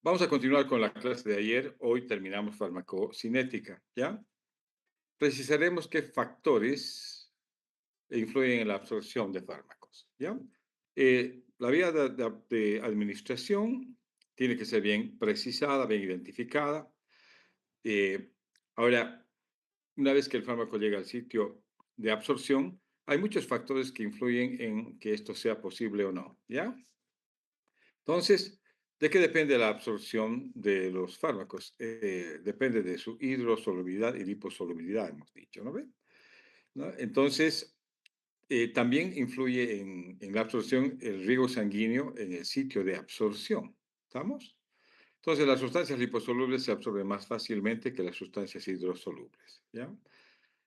Vamos a continuar con la clase de ayer. Hoy terminamos farmacocinética, ¿ya? Precisaremos qué factores influyen en la absorción de fármacos, ¿ya? La vía de administración tiene que ser bien precisada, bien identificada. Eh, Ahora, una vez que el fármaco llega al sitio de absorción, hay muchos factores que influyen en que esto sea posible o no, ¿ya? Entonces, ¿de qué depende la absorción de los fármacos? Depende de su hidrosolubilidad y liposolubilidad, hemos dicho, ¿no ve? ¿No? Entonces, también influye en la absorción el riego sanguíneo en el sitio de absorción. ¿Estamos? Entonces, las sustancias liposolubles se absorben más fácilmente que las sustancias hidrosolubles, ¿ya?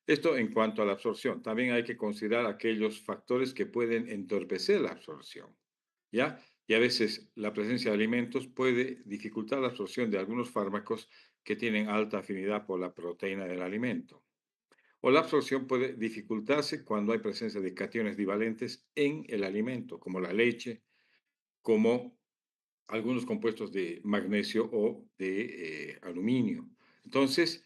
Esto en cuanto a la absorción. También hay que considerar aquellos factores que pueden entorpecer la absorción, ¿ya? Y a veces la presencia de alimentos puede dificultar la absorción de algunos fármacos que tienen alta afinidad por la proteína del alimento. O la absorción puede dificultarse cuando hay presencia de cationes divalentes en el alimento, como la leche, como algunos compuestos de magnesio o de aluminio. Entonces,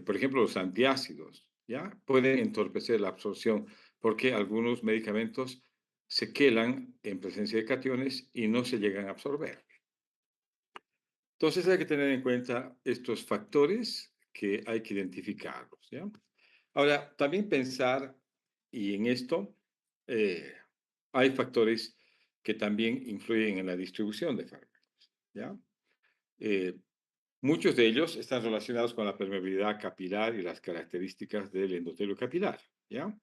por ejemplo, los antiácidos, ¿ya? Pueden entorpecer la absorción porque algunos medicamentos se quelan en presencia de cationes y no se llegan a absorber. Entonces hay que tener en cuenta estos factores que hay que identificarlos, ¿ya? Ahora, también pensar, y en esto hay factores que también influyen en la distribución de fármacos, ¿ya? Eh, Muchos de ellos están relacionados con la permeabilidad capilar y las características del endotelio capilar, ¿ya?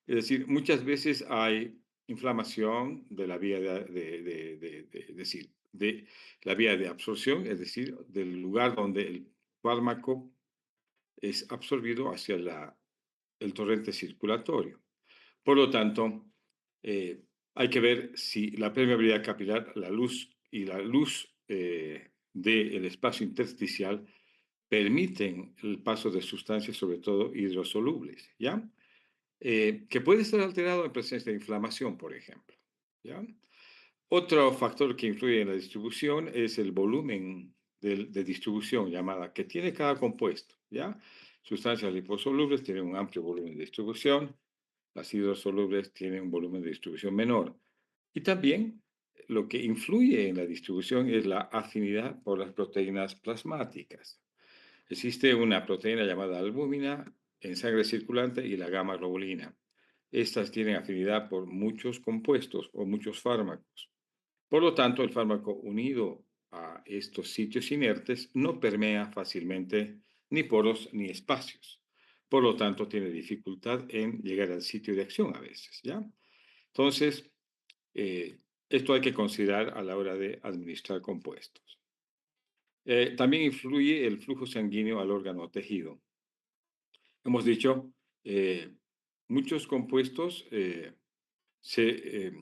Es decir, muchas veces hay inflamación de la vía es decir, de la vía de absorción, es decir, del lugar donde el fármaco es absorbido hacia el torrente circulatorio. Por lo tanto, hay que ver si la permeabilidad capilar, la luz y la luz del espacio intersticial permiten el paso de sustancias, sobre todo hidrosolubles, ¿ya? Que puede estar alterado en presencia de inflamación, por ejemplo, ¿ya? Otro factor que influye en la distribución es el volumen de distribución llamada que tiene cada compuesto, ¿ya? Sustancias liposolubles tienen un amplio volumen de distribución, las hidrosolubles tienen un volumen de distribución menor. Y también lo que influye en la distribución es la afinidad por las proteínas plasmáticas. Existe una proteína llamada albúmina en sangre circulante y la gamma globulina. Estas tienen afinidad por muchos compuestos o muchos fármacos. Por lo tanto, el fármaco unido a estos sitios inertes no permea fácilmente ni poros ni espacios. Por lo tanto, tiene dificultad en llegar al sitio de acción a veces, ¿ya? Entonces, eh, esto hay que considerar a la hora de administrar compuestos. También influye el flujo sanguíneo al órgano o tejido. Hemos dicho, muchos compuestos se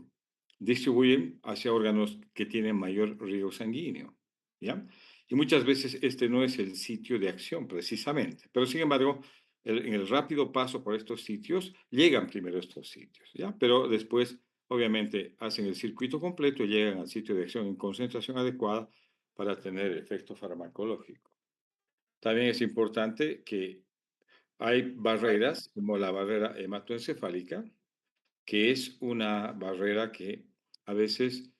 distribuyen hacia órganos que tienen mayor riego sanguíneo, ¿ya? Y muchas veces este no es el sitio de acción precisamente, pero sin embargo, en el rápido paso por estos sitios, llegan primero estos sitios, ¿ya? Pero después, obviamente, hacen el circuito completo y llegan al sitio de acción en concentración adecuada para tener efecto farmacológico. También es importante que hay barreras, como la barrera hematoencefálica, que es una barrera que a veces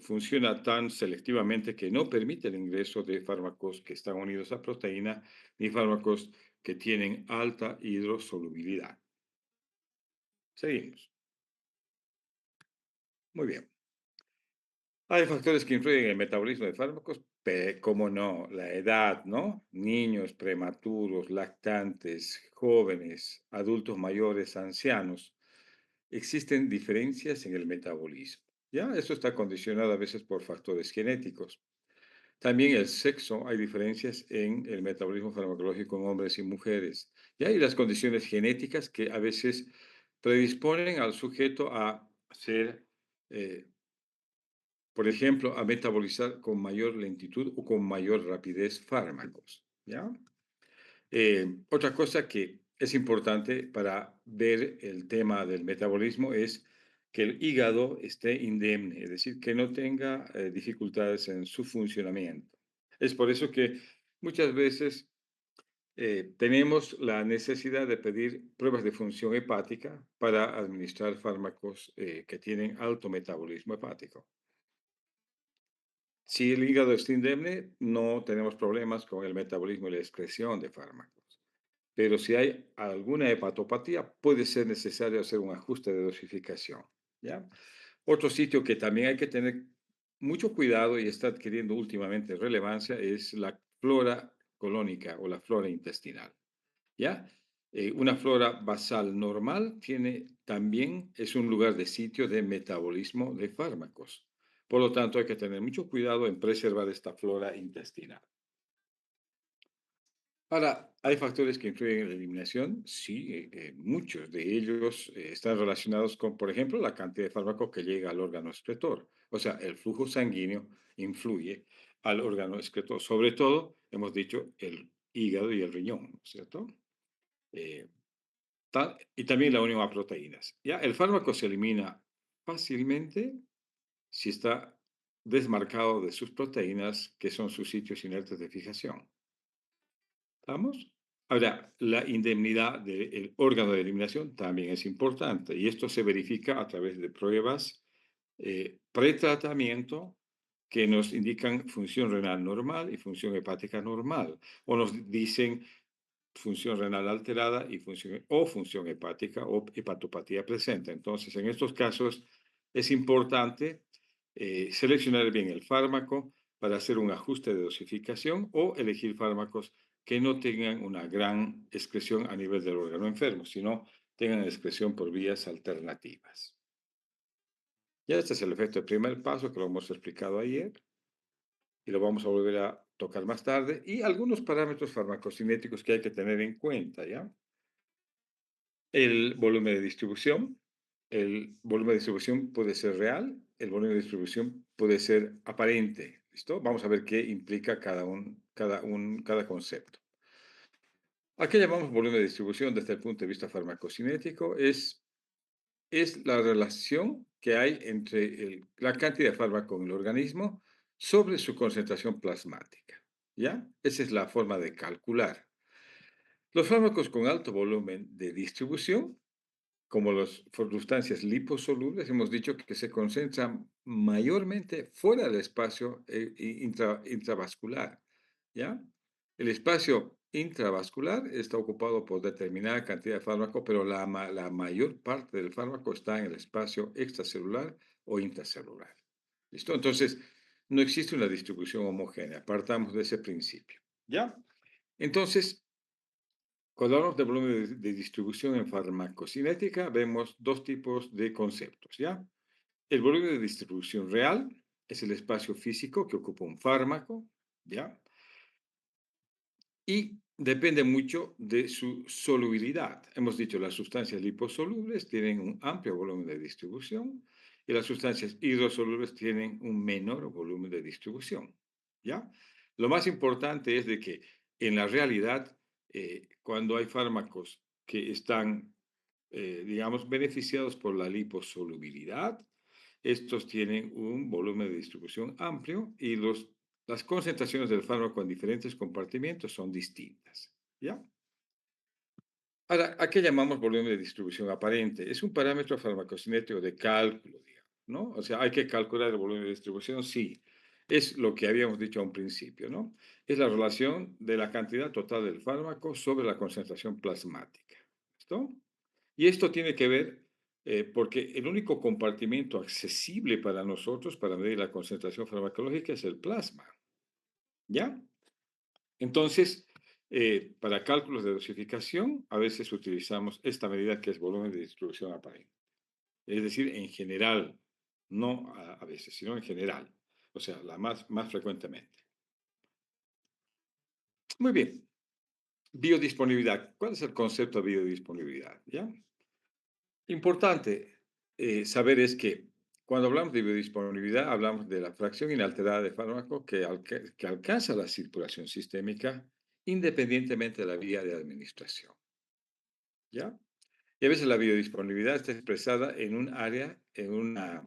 funciona tan selectivamente que no permite el ingreso de fármacos que están unidos a proteína ni fármacos que tienen alta hidrosolubilidad. Seguimos. Muy bien. Hay factores que influyen en el metabolismo de fármacos, como no, la edad, ¿no? Niños, prematuros, lactantes, jóvenes, adultos mayores, ancianos. Existen diferencias en el metabolismo. ¿Ya? Eso está condicionado a veces por factores genéticos. También el sexo, hay diferencias en el metabolismo farmacológico en hombres y mujeres. Y hay las condiciones genéticas que a veces predisponen al sujeto a ser, eh, por ejemplo, a metabolizar con mayor lentitud o con mayor rapidez fármacos. ¿Ya? Otra cosa que es importante para ver el tema del metabolismo es que el hígado esté indemne, es decir, que no tenga dificultades en su funcionamiento. Es por eso que muchas veces tenemos la necesidad de pedir pruebas de función hepática para administrar fármacos que tienen alto metabolismo hepático. Si el hígado está indemne, no tenemos problemas con el metabolismo y la excreción de fármacos. Pero si hay alguna hepatopatía, puede ser necesario hacer un ajuste de dosificación, ¿ya? Otro sitio que también hay que tener mucho cuidado y está adquiriendo últimamente relevancia es la flora colónica o la flora intestinal, ¿ya? Una flora basal normal también es un lugar de sitio de metabolismo de fármacos. Por lo tanto, hay que tener mucho cuidado en preservar esta flora intestinal. Ahora, ¿hay factores que influyen en la eliminación? Sí, muchos de ellos están relacionados con, por ejemplo, la cantidad de fármaco que llega al órgano excretor. O sea, el flujo sanguíneo influye al órgano excretor. Sobre todo, hemos dicho, el hígado y el riñón, ¿no es cierto? Eh, y también la unión a proteínas. ¿Ya? El fármaco se elimina fácilmente si está desmarcado de sus proteínas, que son sus sitios inertes de fijación. ¿Estamos? Ahora, la indemnidad del órgano de eliminación también es importante y esto se verifica a través de pruebas pretratamiento que nos indican función renal normal y función hepática normal, o nos dicen función renal alterada o función hepática o hepatopatía presente. Entonces, en estos casos es importante seleccionar bien el fármaco para hacer un ajuste de dosificación o elegir fármacos que no tengan una gran excreción a nivel del órgano enfermo, sino tengan excreción por vías alternativas. Ya este es el efecto del primer paso que lo hemos explicado ayer y lo vamos a volver a tocar más tarde, y algunos parámetros farmacocinéticos que hay que tener en cuenta, ¿ya? El volumen de distribución. El volumen de distribución puede ser real, el volumen de distribución puede ser aparente. ¿Listo? Vamos a ver qué implica cada concepto. ¿A qué llamamos volumen de distribución desde el punto de vista farmacocinético? Es la relación que hay entre la cantidad de fármaco en el organismo sobre su concentración plasmática. ¿Ya? Esa es la forma de calcular. Los fármacos con alto volumen de distribución, como las sustancias liposolubles, hemos dicho que se concentran mayormente fuera del espacio intravascular, ¿ya? El espacio intravascular está ocupado por determinada cantidad de fármaco, pero la mayor parte del fármaco está en el espacio extracelular o intracelular. ¿Listo? Entonces, no existe una distribución homogénea. Partamos de ese principio, ¿ya? Entonces, cuando hablamos de volumen de distribución en farmacocinética, vemos dos tipos de conceptos, ¿ya? El volumen de distribución real es el espacio físico que ocupa un fármaco, ¿ya? Y depende mucho de su solubilidad. Hemos dicho, las sustancias liposolubles tienen un amplio volumen de distribución y las sustancias hidrosolubles tienen un menor volumen de distribución, ¿ya? Lo más importante es de que en la realidad, cuando hay fármacos que están, digamos, beneficiados por la liposolubilidad, estos tienen un volumen de distribución amplio y las concentraciones del fármaco en diferentes compartimientos son distintas, ¿ya? Ahora, ¿a qué llamamos volumen de distribución aparente? Es un parámetro farmacocinético de cálculo, digamos, ¿no? O sea, ¿hay que calcular el volumen de distribución? Sí. Es lo que habíamos dicho a un principio, ¿no? Es la relación de la cantidad total del fármaco sobre la concentración plasmática. ¿Listo? Y esto tiene que ver porque el único compartimento accesible para nosotros para medir la concentración farmacológica es el plasma, ¿ya? Entonces, para cálculos de dosificación, a veces utilizamos esta medida que es volumen de distribución aparente. Es decir, en general, no a veces, sino en general. O sea, más frecuentemente. Muy bien. Biodisponibilidad. ¿Cuál es el concepto de biodisponibilidad? ¿Ya? Importante saber es que cuando hablamos de biodisponibilidad, hablamos de la fracción inalterada de fármaco que alcanza la circulación sistémica independientemente de la vía de administración. ¿Ya? Y a veces la biodisponibilidad está expresada en un área, en una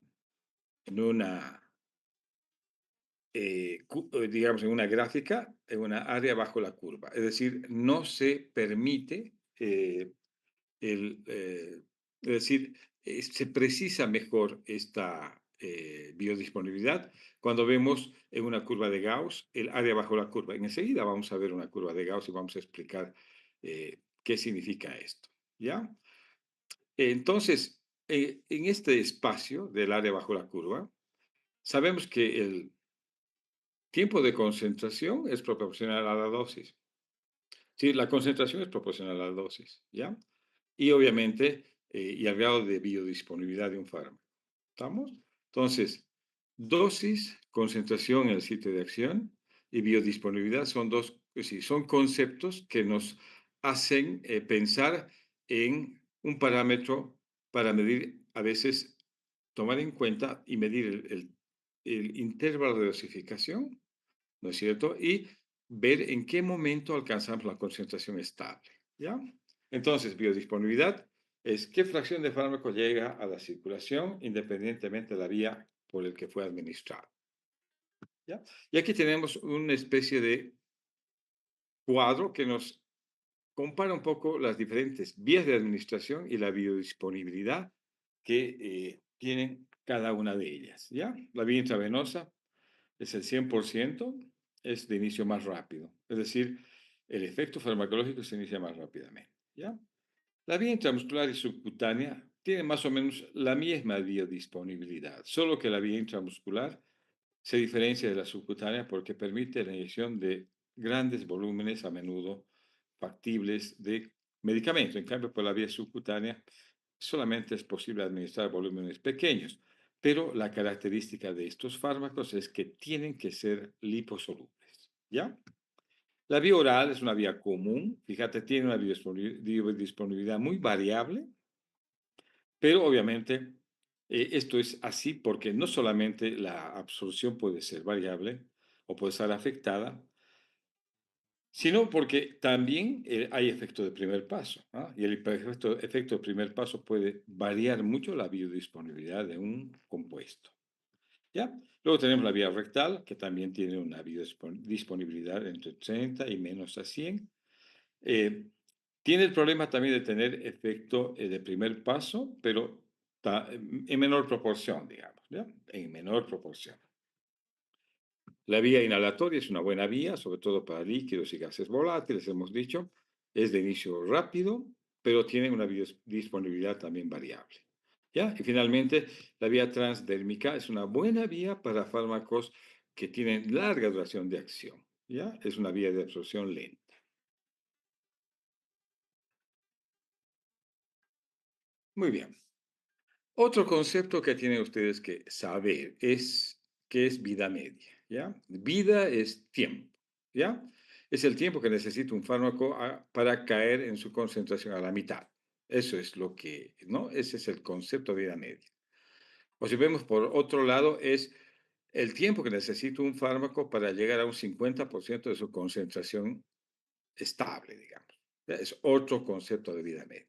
digamos, en una gráfica, en una área bajo la curva. Es decir, no se permite el, es decir, se precisa mejor esta biodisponibilidad cuando vemos en una curva de Gauss el área bajo la curva. Enseguida vamos a ver una curva de Gauss y vamos a explicar qué significa esto. ¿Ya? Entonces, en este espacio del área bajo la curva, sabemos que el tiempo de concentración es proporcional a la dosis. Sí, la concentración es proporcional a la dosis, ¿ya? Y obviamente, y al grado de biodisponibilidad de un fármaco. ¿Estamos? Entonces, dosis, concentración en el sitio de acción y biodisponibilidad son dos, sí, son conceptos que nos hacen pensar en un parámetro para medir, a veces, tomar en cuenta y medir el intervalo de dosificación, ¿no es cierto? Y ver en qué momento alcanzamos la concentración estable, ¿ya? Entonces, biodisponibilidad es qué fracción de fármaco llega a la circulación independientemente de la vía por el que fue administrado, ¿ya? Y aquí tenemos una especie de cuadro que nos compara un poco las diferentes vías de administración y la biodisponibilidad que tienen cada una de ellas, ¿ya? La vía intravenosa es el 100%, es de inicio más rápido. Es decir, el efecto farmacológico se inicia más rápidamente, ¿ya? La vía intramuscular y subcutánea tiene más o menos la misma biodisponibilidad, solo que la vía intramuscular se diferencia de la subcutánea porque permite la inyección de grandes volúmenes, a menudo factibles, de medicamento. En cambio, por la vía subcutánea solamente es posible administrar volúmenes pequeños, pero la característica de estos fármacos es que tienen que ser liposolubles, ¿ya? La vía oral es una vía común, fíjate, tiene una biodisponibilidad muy variable, pero obviamente esto es así porque no solamente la absorción puede ser variable o puede estar afectada, sino porque también hay efecto de primer paso, ¿ah? Y el efecto de primer paso puede variar mucho la biodisponibilidad de un compuesto, ¿ya? Luego tenemos la vía rectal, que también tiene una biodisponibilidad entre 30 y menos a 100. Eh, Tiene el problema también de tener efecto de primer paso, pero en menor proporción, digamos, ¿ya? En menor proporción. La vía inhalatoria es una buena vía, sobre todo para líquidos y gases volátiles, hemos dicho. Es de inicio rápido, pero tiene una disponibilidad también variable, ¿ya? Y finalmente, la vía transdérmica es una buena vía para fármacos que tienen larga duración de acción, ¿ya? Es una vía de absorción lenta. Muy bien. Otro concepto que tienen ustedes que saber es qué es vida media, ¿ya? Vida es tiempo, ¿ya? Es el tiempo que necesita un fármaco para caer en su concentración a la mitad. Eso es lo que, ¿no? Ese es el concepto de vida media. O si vemos por otro lado, es el tiempo que necesita un fármaco para llegar a un 50% de su concentración estable, digamos. Ya, es otro concepto de vida media.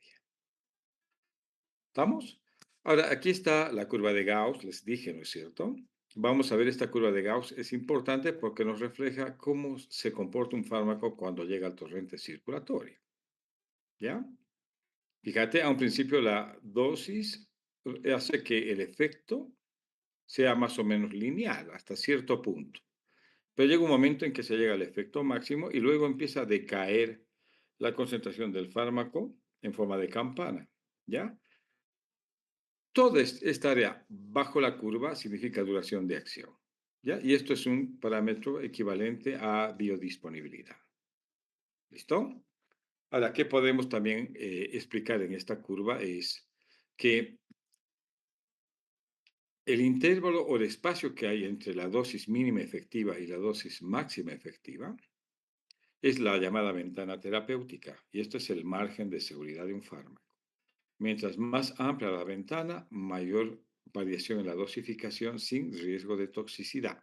¿Estamos? Ahora, aquí está la curva de Gauss, les dije, ¿no es cierto? Vamos a ver esta curva de Gauss. Es importante porque nos refleja cómo se comporta un fármaco cuando llega al torrente circulatorio. ¿Ya? Fíjate, a un principio la dosis hace que el efecto sea más o menos lineal hasta cierto punto. Pero llega un momento en que se llega al efecto máximo y luego empieza a decaer la concentración del fármaco en forma de campana. ¿Ya? Toda esta área bajo la curva significa duración de acción, ¿ya? Y esto es un parámetro equivalente a biodisponibilidad. ¿Listo? Ahora, ¿qué podemos también explicar en esta curva? Es que el intervalo o el espacio que hay entre la dosis mínima efectiva y la dosis máxima efectiva es la llamada ventana terapéutica, y esto es el margen de seguridad de un fármaco. Mientras más amplia la ventana, mayor variación en la dosificación sin riesgo de toxicidad.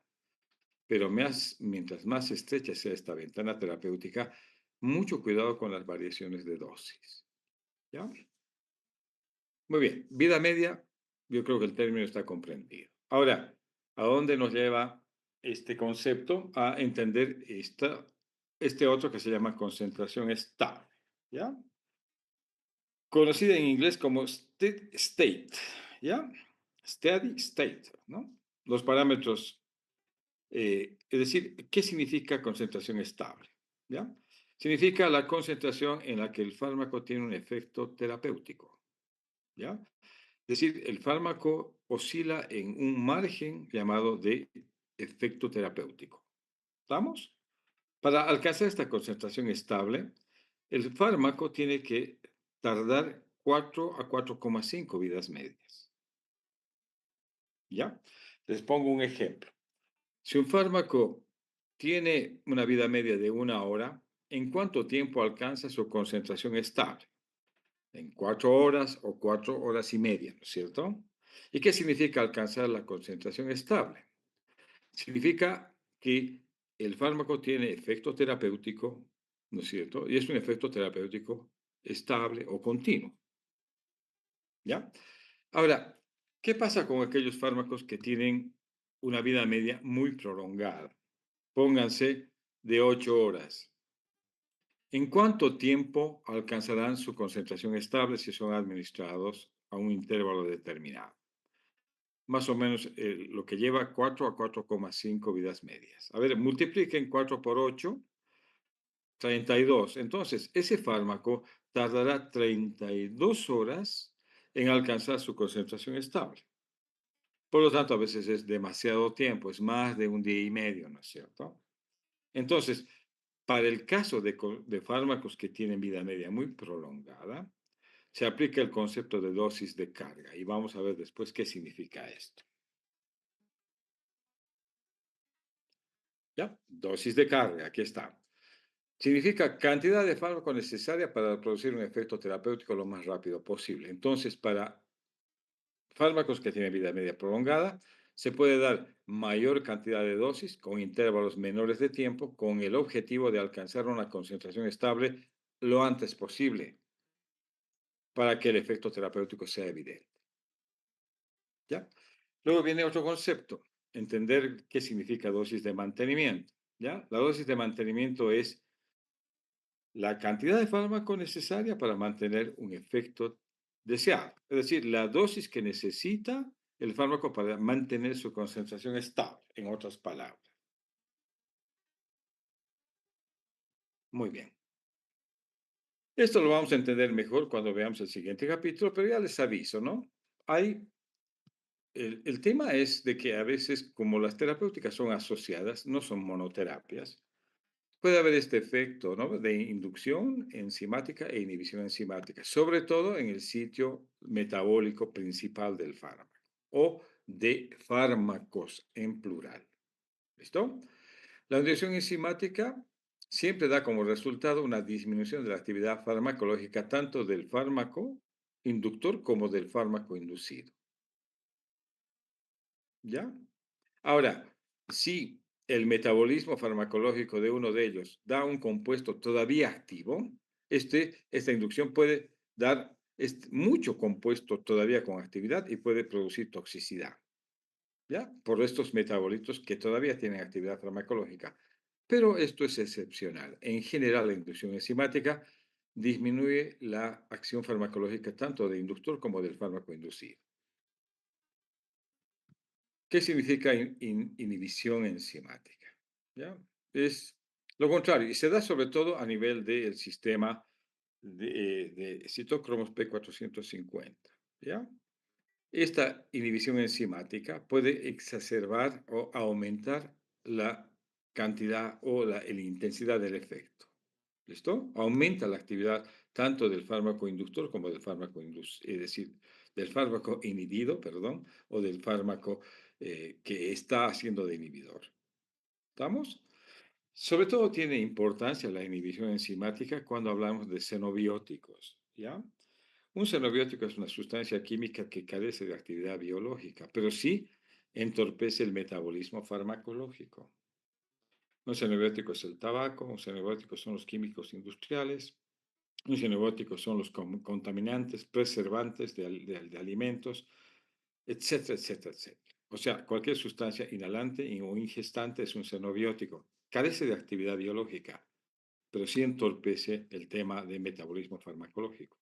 Pero mientras más estrecha sea esta ventana terapéutica, mucho cuidado con las variaciones de dosis. ¿Ya? Muy bien, vida media, yo creo que el término está comprendido. Ahora, ¿a dónde nos lleva este concepto? A entender este otro que se llama concentración estable, ¿ya? Conocida en inglés como steady state, ¿ya? Steady state, ¿no? Los parámetros, es decir, ¿qué significa concentración estable? ¿Ya? Significa la concentración en la que el fármaco tiene un efecto terapéutico, ¿ya? Es decir, el fármaco oscila en un margen llamado de efecto terapéutico. ¿Estamos? Para alcanzar esta concentración estable, el fármaco tiene que tardar 4 a 4,5 vidas medias. ¿Ya? Les pongo un ejemplo. Si un fármaco tiene una vida media de 1 hora, ¿en cuánto tiempo alcanza su concentración estable? En 4 horas o 4 horas y media, ¿no es cierto? ¿Y qué significa alcanzar la concentración estable? Significa que el fármaco tiene efecto terapéutico, ¿no es cierto? Y es un efecto terapéutico estable o continuo, ¿ya? Ahora, ¿qué pasa con aquellos fármacos que tienen una vida media muy prolongada? Pónganse de 8 horas. ¿En cuánto tiempo alcanzarán su concentración estable si son administrados a un intervalo determinado? Más o menos lo que lleva 4 a 4,5 vidas medias. A ver, multipliquen 4 por 8, 32. Entonces, ese fármaco tardará 32 horas en alcanzar su concentración estable. Por lo tanto, a veces es demasiado tiempo, es más de un día y medio, ¿no es cierto? Entonces, para el caso de fármacos que tienen vida media muy prolongada, se aplica el concepto de dosis de carga y vamos a ver después qué significa esto. ¿Ya? Dosis de carga, aquí está. Significa cantidad de fármaco necesaria para producir un efecto terapéutico lo más rápido posible. Entonces, para fármacos que tienen vida media prolongada, se puede dar mayor cantidad de dosis con intervalos menores de tiempo con el objetivo de alcanzar una concentración estable lo antes posible para que el efecto terapéutico sea evidente. ¿Ya? Luego viene otro concepto, entender qué significa dosis de mantenimiento. ¿Ya? La dosis de mantenimiento es la cantidad de fármaco necesaria para mantener un efecto deseado. Es decir, la dosis que necesita el fármaco para mantener su concentración estable, en otras palabras. Muy bien. Esto lo vamos a entender mejor cuando veamos el siguiente capítulo, pero ya les aviso, ¿no? Hay, el tema es de que a veces, como las terapéuticas son asociadas, no son monoterapias, puede haber este efecto, ¿no? De inducción enzimática e inhibición enzimática, sobre todo en el sitio metabólico principal del fármaco o de fármacos en plural. ¿Listo? La inducción enzimática siempre da como resultado una disminución de la actividad farmacológica tanto del fármaco inductor como del fármaco inducido. ¿Ya? Ahora, si el metabolismo farmacológico de uno de ellos da un compuesto todavía activo, esta inducción puede dar mucho compuesto todavía con actividad y puede producir toxicidad, ¿ya? Por estos metabolitos que todavía tienen actividad farmacológica. Pero esto es excepcional. En general, la inducción enzimática disminuye la acción farmacológica tanto del inductor como del fármaco inducido. ¿Qué significa inhibición enzimática? ¿Ya? Es lo contrario, y se da sobre todo a nivel del sistema de citocromos P450. ¿Ya? Esta inhibición enzimática puede exacerbar o aumentar la cantidad o la intensidad del efecto. ¿Listo? Aumenta la actividad tanto del fármaco inductor como del fármaco es decir, del fármaco inhibido, perdón, o del fármaco que está haciendo de inhibidor. ¿Estamos? Sobre todo tiene importancia la inhibición enzimática cuando hablamos de xenobióticos, ¿ya? Un xenobiótico es una sustancia química que carece de actividad biológica, pero sí entorpece el metabolismo farmacológico. Un xenobiótico es el tabaco, un xenobiótico son los químicos industriales, Un xenobiótico son los contaminantes, preservantes de alimentos, etcétera, etcétera, etcétera. O sea, cualquier sustancia inhalante o ingestante es un xenobiótico. Carece de actividad biológica, pero sí entorpece el tema de metabolismo farmacológico.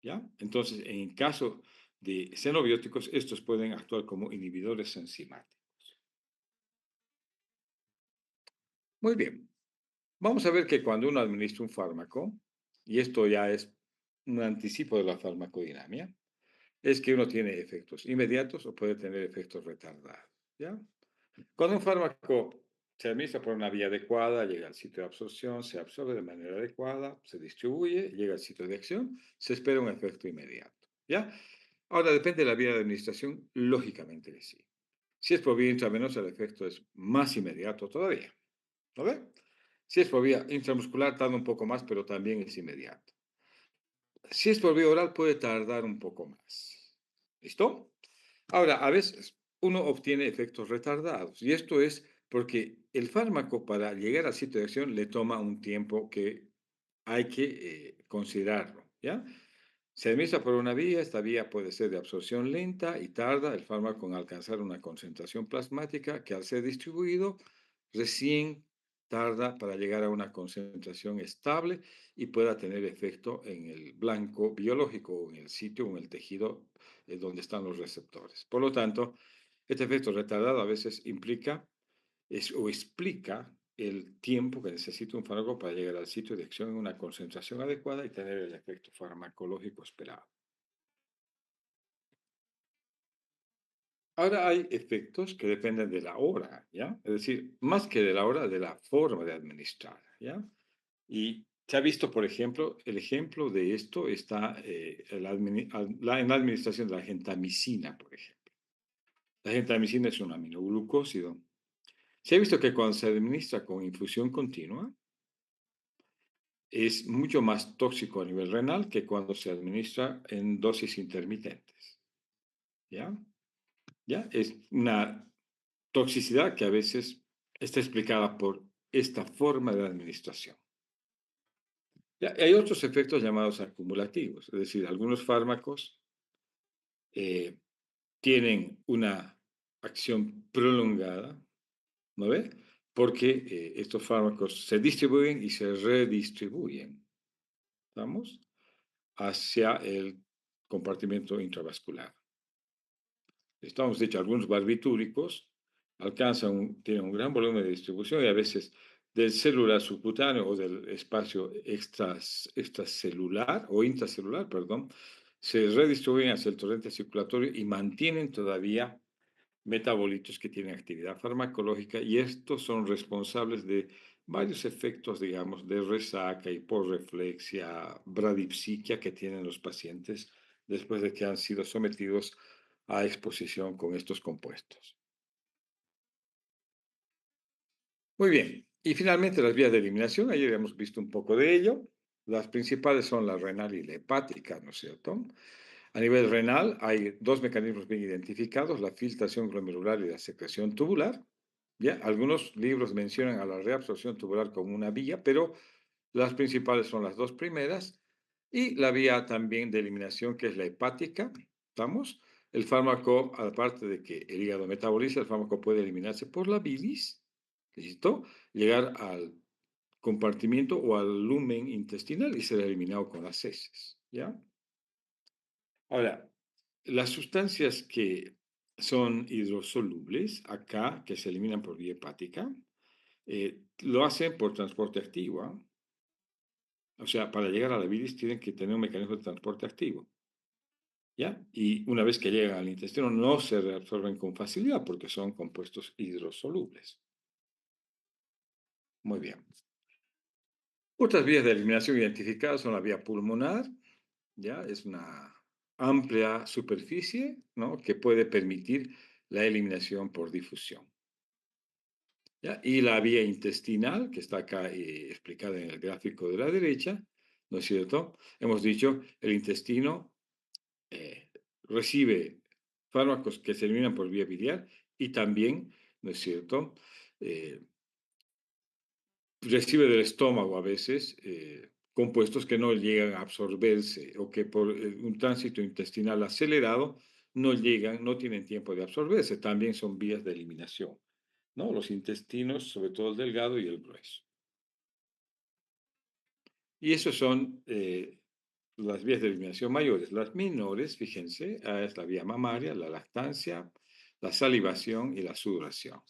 ¿Ya? Entonces, en caso de xenobióticos, estos pueden actuar como inhibidores enzimáticos. Muy bien. Vamos a ver que cuando uno administra un fármaco, y esto ya es un anticipo de la farmacodinámica, es que uno tiene efectos inmediatos o puede tener efectos retardados. ¿Ya? Cuando un fármaco se administra por una vía adecuada, llega al sitio de absorción, se absorbe de manera adecuada, se distribuye, llega al sitio de acción, se espera un efecto inmediato. ¿Ya? Ahora, depende de la vía de administración, lógicamente que sí. Si es por vía intravenosa, el efecto es más inmediato todavía. ¿No ve? Si es por vía intramuscular, tarda un poco más, pero también es inmediato. Si es por vía oral, puede tardar un poco más. ¿Listo? Ahora, a veces uno obtiene efectos retardados y esto es porque el fármaco para llegar al sitio de acción le toma un tiempo que hay que considerarlo, ¿ya? Se administra por una vía, esta vía puede ser de absorción lenta y tarda el fármaco en alcanzar una concentración plasmática que al ser distribuido recién tarda para llegar a una concentración estable y pueda tener efecto en el blanco biológico o en el sitio o en el tejido donde están los receptores. Por lo tanto, este efecto retardado a veces implica o explica el tiempo que necesita un fármaco para llegar al sitio de acción en una concentración adecuada y tener el efecto farmacológico esperado. Ahora hay efectos que dependen de la hora, ¿ya? Es decir, más que de la hora, de la forma de administrar, ¿ya? Y se ha visto, por ejemplo, el ejemplo de esto está en la administración de la gentamicina, por ejemplo. La gentamicina es un aminoglucósido. Se ha visto que cuando se administra con infusión continua, es mucho más tóxico a nivel renal que cuando se administra en dosis intermitentes, ¿ya? ¿Ya? Es una toxicidad que a veces está explicada por esta forma de administración. Ya, hay otros efectos llamados acumulativos, es decir, algunos fármacos eh, tienen una acción prolongada, ¿no ve? Porque estos fármacos se distribuyen y se redistribuyen, ¿vamos? Hacia el compartimento intravascular. Estamos dicho, algunos barbitúricos tienen un gran volumen de distribución y a veces del celular subcutáneo o del espacio extracelular o intracelular, perdón, se redistribuyen hacia el torrente circulatorio y mantienen todavía metabolitos que tienen actividad farmacológica y estos son responsables de varios efectos, digamos, de resaca, hiporreflexia, bradipsiquia que tienen los pacientes después de que han sido sometidos a exposición con estos compuestos. Muy bien. Y finalmente las vías de eliminación, ayer hemos visto un poco de ello. Las principales son la renal y la hepática, ¿no es cierto? A nivel renal hay dos mecanismos bien identificados, la filtración glomerular y la secreción tubular. ¿Ya? Algunos libros mencionan a la reabsorción tubular como una vía, pero las principales son las dos primeras. Y la vía también de eliminación, que es la hepática, ¿estamos? El fármaco, aparte de que el hígado metaboliza, el fármaco puede eliminarse por la bilis, ¿listo? Llegar al compartimiento o al lumen intestinal y ser eliminado con las heces, ¿ya? Ahora, las sustancias que son hidrosolubles, acá, que se eliminan por vía hepática, lo hacen por transporte activo, ¿ah? O sea, para llegar a la bilis tienen que tener un mecanismo de transporte activo, ¿ya? Y una vez que llegan al intestino no se reabsorben con facilidad porque son compuestos hidrosolubles. Muy bien. Otras vías de eliminación identificadas son la vía pulmonar, ¿ya? Es una amplia superficie, ¿no? Que puede permitir la eliminación por difusión, ¿ya? Y la vía intestinal, que está acá explicada en el gráfico de la derecha, ¿no es cierto? Hemos dicho, el intestino recibe fármacos que se eliminan por vía biliar y también, ¿no es cierto? Eh, Recibe del estómago a veces compuestos que no llegan a absorberse o que por un tránsito intestinal acelerado no llegan, no tienen tiempo de absorberse. También son vías de eliminación, ¿no? Los intestinos, sobre todo el delgado y el grueso. Y esos son las vías de eliminación mayores. Las menores, fíjense, es la vía mamaria, la lactancia, la salivación y la sudoración.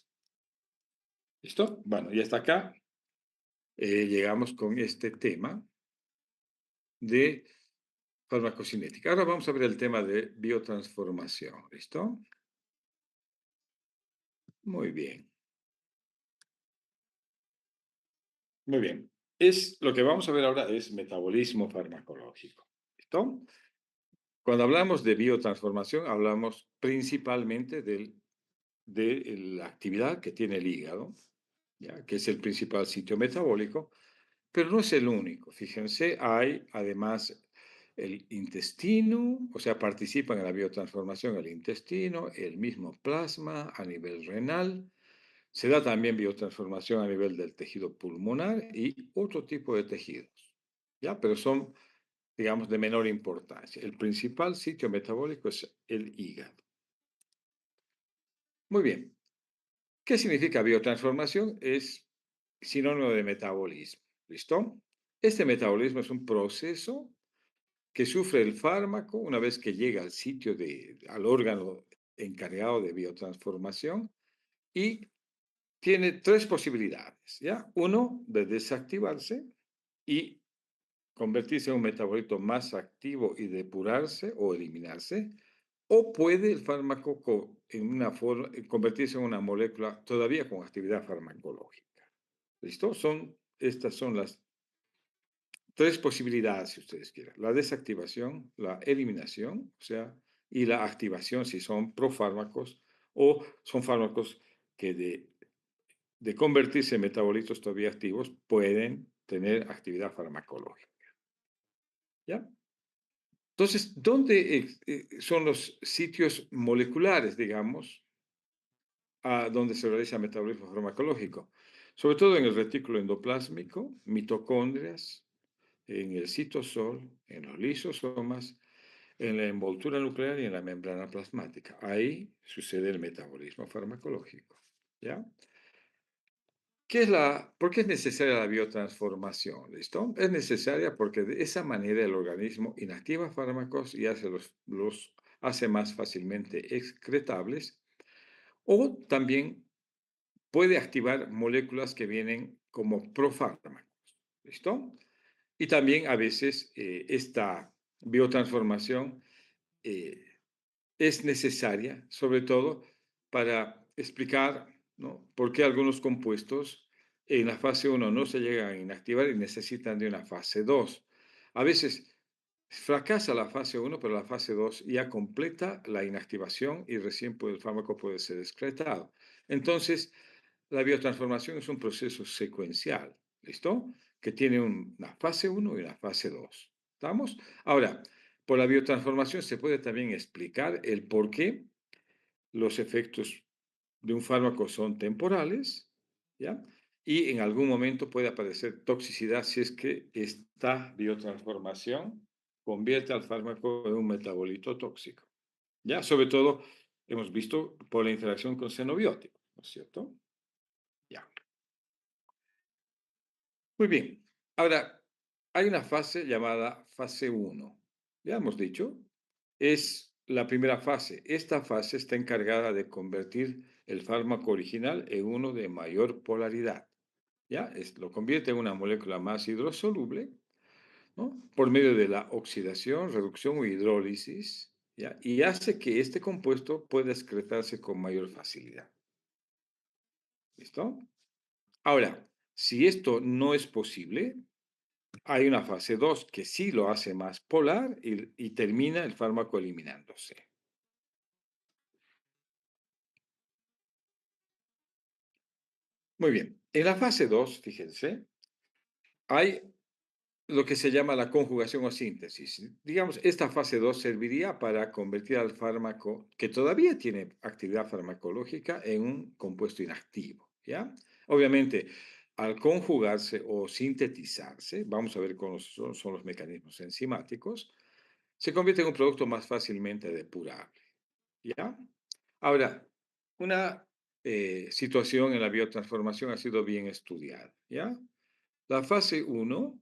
¿Listo? Bueno, y hasta acá llegamos con este tema de farmacocinética. Ahora vamos a ver el tema de biotransformación. ¿Listo? Muy bien, muy bien. Lo que vamos a ver ahora es metabolismo farmacológico. ¿Listo? Cuando hablamos de biotransformación, hablamos principalmente de la actividad que tiene el hígado, ¿ya? Que es el principal sitio metabólico, pero no es el único. Fíjense, hay además el intestino, o sea, participan en la biotransformación el intestino, el mismo plasma a nivel renal. Se da también biotransformación a nivel del tejido pulmonar y otro tipo de tejidos, ¿ya? Pero son, digamos, de menor importancia. El principal sitio metabólico es el hígado. Muy bien. ¿Qué significa biotransformación? Es sinónimo de metabolismo. ¿Listo? Este metabolismo es un proceso que sufre el fármaco una vez que llega al al órgano encargado de biotransformación y tiene tres posibilidades, ¿ya? Uno, de desactivarse y convertirse en un metabolito más activo y depurarse o eliminarse, o puede el fármaco convertirse en una molécula todavía con actividad farmacológica. ¿Listo? Estas son las tres posibilidades, si ustedes quieren. La desactivación, la eliminación, o sea, y la activación si son profármacos o son fármacos que de convertirse en metabolitos todavía activos pueden tener actividad farmacológica. ¿Ya? Entonces, ¿dónde son los sitios moleculares, digamos, donde se realiza el metabolismo farmacológico? Sobre todo en el retículo endoplásmico, mitocondrias, en el citosol, en los lisosomas, en la envoltura nuclear y en la membrana plasmática. Ahí sucede el metabolismo farmacológico. ¿Ya? ¿Por qué es necesaria la biotransformación? ¿Listo? Es necesaria porque de esa manera el organismo inactiva fármacos y los hace más fácilmente excretables, o también puede activar moléculas que vienen como profármacos. ¿Listo? Y también a veces esta biotransformación eh, es necesaria, sobre todo para explicar, ¿no?, por qué algunos compuestos en la fase uno no se llegan a inactivar y necesitan de una fase 2. A veces fracasa la fase uno, pero la fase 2 ya completa la inactivación y recién el fármaco puede ser excretado. Entonces, la biotransformación es un proceso secuencial, ¿listo? Que tiene una fase uno y una fase 2. ¿Estamos? Ahora, por la biotransformación se puede también explicar el por qué los efectos de un fármaco son temporales, ¿ya? Y en algún momento puede aparecer toxicidad si es que esta biotransformación convierte al fármaco en un metabolito tóxico, ¿ya? Sobre todo, hemos visto por la interacción con xenobióticos, ¿no es cierto? Ya. Muy bien. Ahora, hay una fase llamada fase uno. Ya hemos dicho, es la primera fase. Esta fase está encargada de convertir el fármaco original en uno de mayor polaridad. ¿Ya? Lo convierte en una molécula más hidrosoluble, ¿no?, por medio de la oxidación, reducción o hidrólisis, ¿ya? Y hace que este compuesto pueda excretarse con mayor facilidad. ¿Listo? Ahora, si esto no es posible, hay una fase 2 que sí lo hace más polar y termina el fármaco eliminándose. Muy bien. En la fase 2, fíjense, hay lo que se llama la conjugación o síntesis. Digamos, esta fase 2 serviría para convertir al fármaco que todavía tiene actividad farmacológica en un compuesto inactivo, ¿ya? Obviamente, al conjugarse o sintetizarse, vamos a ver cómo son los mecanismos enzimáticos, se convierte en un producto más fácilmente depurable. ¿Ya? Ahora, una situación en la biotransformación ha sido bien estudiada. ¿Ya? La fase uno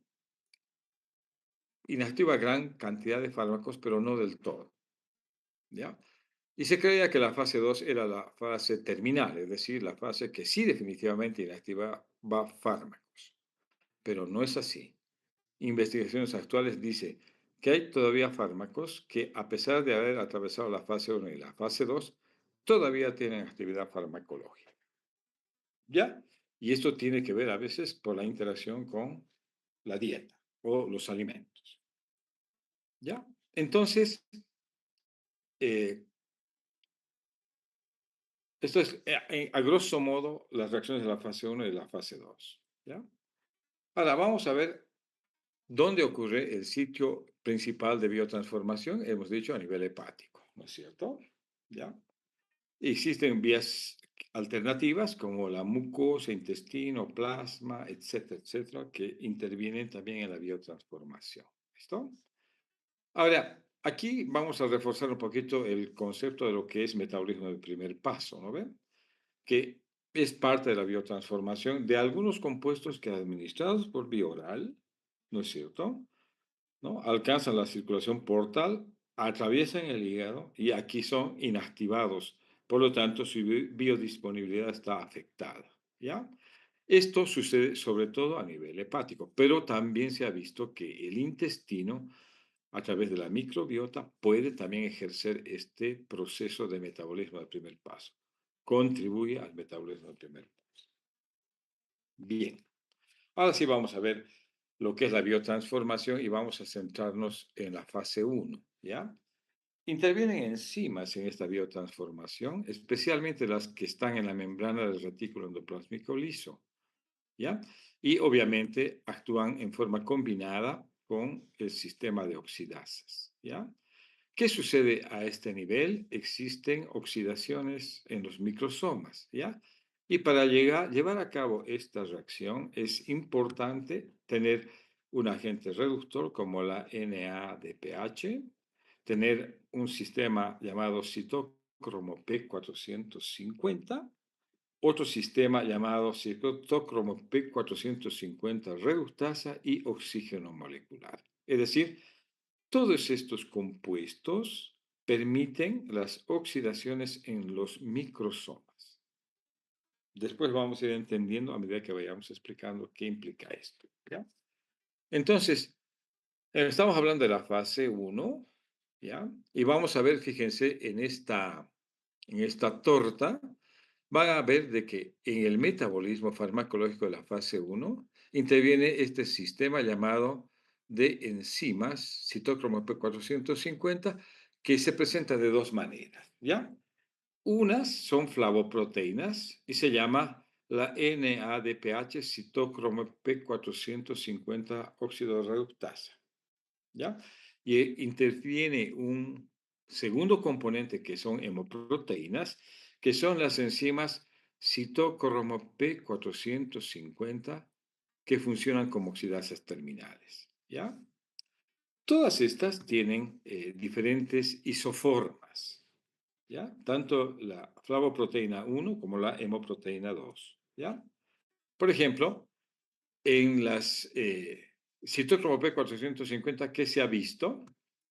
inactiva gran cantidad de fármacos, pero no del todo. ¿Ya? Y se creía que la fase 2 era la fase terminal, es decir, la fase que sí definitivamente inactivaba fármacos, pero no es así. Investigaciones actuales dicen que hay todavía fármacos que, a pesar de haber atravesado la fase uno y la fase 2, todavía tienen actividad farmacológica. ¿Ya? Y esto tiene que ver a veces por la interacción con la dieta o los alimentos. ¿Ya? Entonces, eh, esto es, a grosso modo, las reacciones de la fase uno y la fase 2. ¿Ya? Ahora, vamos a ver dónde ocurre el sitio principal de biotransformación. Hemos dicho a nivel hepático, ¿no es cierto? ¿Ya? Existen vías alternativas como la mucosa, intestino, plasma, etcétera, etcétera, que intervienen también en la biotransformación. ¿Listo? Ahora, aquí vamos a reforzar un poquito el concepto de lo que es metabolismo del primer paso, ¿no ven? Que es parte de la biotransformación de algunos compuestos que administrados por vía oral, ¿no es cierto? ¿No? Alcanzan la circulación portal, atraviesan el hígado y aquí son inactivados. Por lo tanto, su biodisponibilidad está afectada. ¿Ya? Esto sucede sobre todo a nivel hepático, pero también se ha visto que el intestino, a través de la microbiota, puede también ejercer este proceso de metabolismo del primer paso. Contribuye al metabolismo del primer paso. Bien, ahora sí vamos a ver lo que es la biotransformación y vamos a centrarnos en la fase uno, ¿ya? Intervienen enzimas en esta biotransformación, especialmente las que están en la membrana del retículo endoplásmico liso, ¿ya? Y obviamente actúan en forma combinada con el sistema de oxidasas, ¿ya? ¿Qué sucede a este nivel? Existen oxidaciones en los microsomas, ¿ya? Y para llevar a cabo esta reacción es importante tener un agente reductor como la NADPH, tener un sistema llamado citocromo P450, otro sistema llamado citocromo P450 reductasa y oxígeno molecular. Es decir, todos estos compuestos permiten las oxidaciones en los microsomas. Después vamos a ir entendiendo a medida que vayamos explicando qué implica esto, ¿ya? Entonces, estamos hablando de la fase uno, ¿ya? Y vamos a ver, fíjense, en esta torta, van a ver de que en el metabolismo farmacológico de la fase uno interviene este sistema llamado de enzimas, citocromo P450, que se presenta de dos maneras, ¿ya? Unas son flavoproteínas y se llama la NADPH citocromo P450 óxido reductasa, ¿ya? Y interviene un segundo componente que son hemoproteínas, que son las enzimas citocromo P450 que funcionan como oxidasas terminales, ¿ya? Todas estas tienen diferentes isoformas, ¿ya? Tanto la flavoproteína 1 como la hemoproteína 2, ¿ya? Por ejemplo, en las citocromo P450 que se ha visto,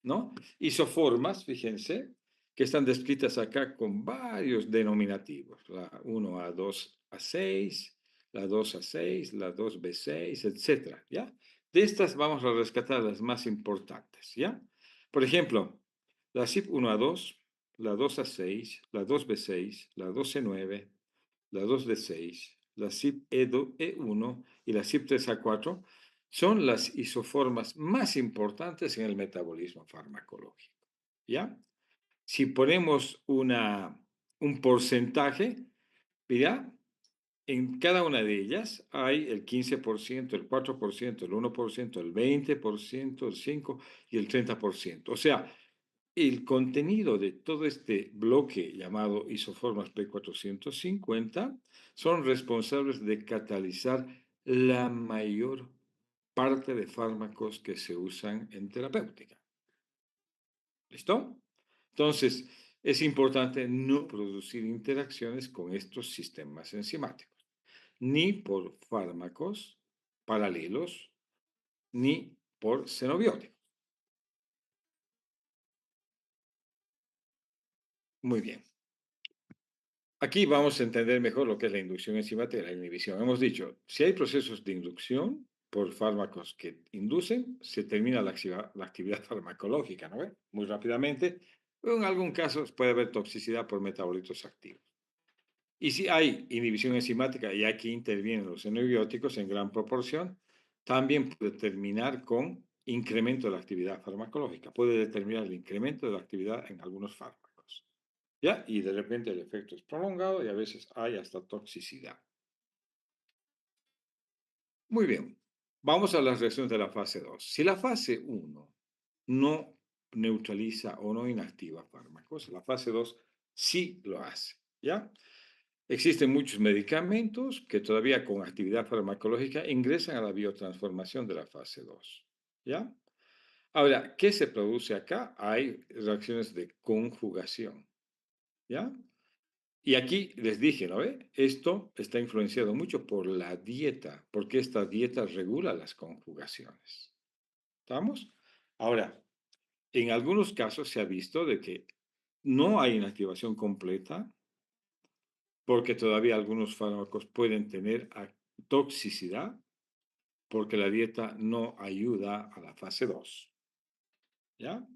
¿no? Isoformas, fíjense, que están descritas acá con varios denominativos, la 1A2A6, la 2A6, la 2B6, etcétera, ¿ya? De estas vamos a rescatar las más importantes, ¿ya? Por ejemplo, la CYP1A2, la 2A6, la 2B6, la 2C9, la 2D6, la CYP1 y la CYP3A4 son las isoformas más importantes en el metabolismo farmacológico. ¿Ya? Si ponemos un porcentaje, mira, en cada una de ellas hay el 15%, el 4%, el 1%, el 20%, el 5% y el 30%. O sea, el contenido de todo este bloque llamado isoformas P450 son responsables de catalizar la mayor parte de fármacos que se usan en terapéutica. ¿Listo? Entonces, es importante no producir interacciones con estos sistemas enzimáticos, ni por fármacos paralelos, ni por xenobióticos. Muy bien. Aquí vamos a entender mejor lo que es la inducción enzimática y la inhibición. Hemos dicho, si hay procesos de inducción por fármacos que inducen, se termina la actividad farmacológica, ¿no ve? Muy rápidamente. O en algún caso puede haber toxicidad por metabolitos activos. Y si hay inhibición enzimática y aquí intervienen los xenobióticos en gran proporción, también puede terminar con incremento de la actividad farmacológica. Puede determinar el incremento de la actividad en algunos fármacos. ¿Ya? Y de repente el efecto es prolongado y a veces hay hasta toxicidad. Muy bien. Vamos a las reacciones de la fase 2. Si la fase uno no neutraliza o no inactiva fármacos, la fase 2 sí lo hace. ¿Ya? Existen muchos medicamentos que todavía con actividad farmacológica ingresan a la biotransformación de la fase 2. ¿Ya? Ahora, ¿qué se produce acá? Hay reacciones de conjugación. ¿Ya? Y aquí les dije, ¿no ve? Esto está influenciado mucho por la dieta, porque esta dieta regula las conjugaciones. ¿Estamos? Ahora, en algunos casos se ha visto de que no hay inactivación completa porque todavía algunos fármacos pueden tener toxicidad porque la dieta no ayuda a la fase 2. ¿Ya?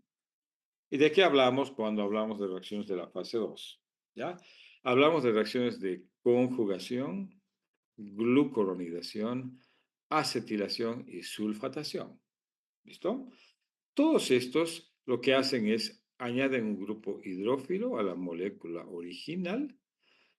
¿Y de qué hablamos cuando hablamos de reacciones de la fase 2? ¿Ya? Hablamos de reacciones de conjugación, glucuronidación, acetilación y sulfatación. ¿Listo? Todos estos lo que hacen es añaden un grupo hidrófilo a la molécula original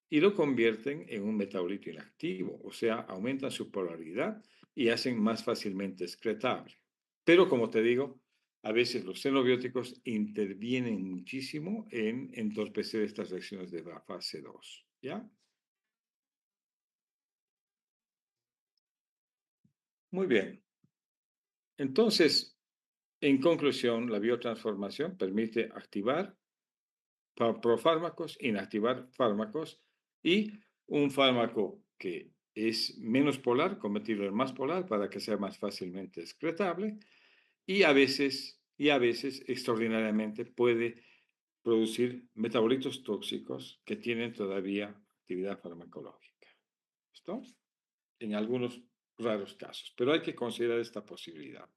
y lo convierten en un metabolito inactivo, o sea, aumentan su polaridad y hacen más fácilmente excretable. Pero como te digo, a veces los xenobióticos intervienen muchísimo en entorpecer estas reacciones de la fase 2. ¿Ya? Muy bien. Entonces, en conclusión, la biotransformación permite activar profármacos, inactivar fármacos y un fármaco que es menos polar, convertirlo en más polar para que sea más fácilmente excretable y a veces extraordinariamente puede producir metabolitos tóxicos que tienen todavía actividad farmacológica. ¿Listo? En algunos raros casos, pero hay que considerar esta posibilidad.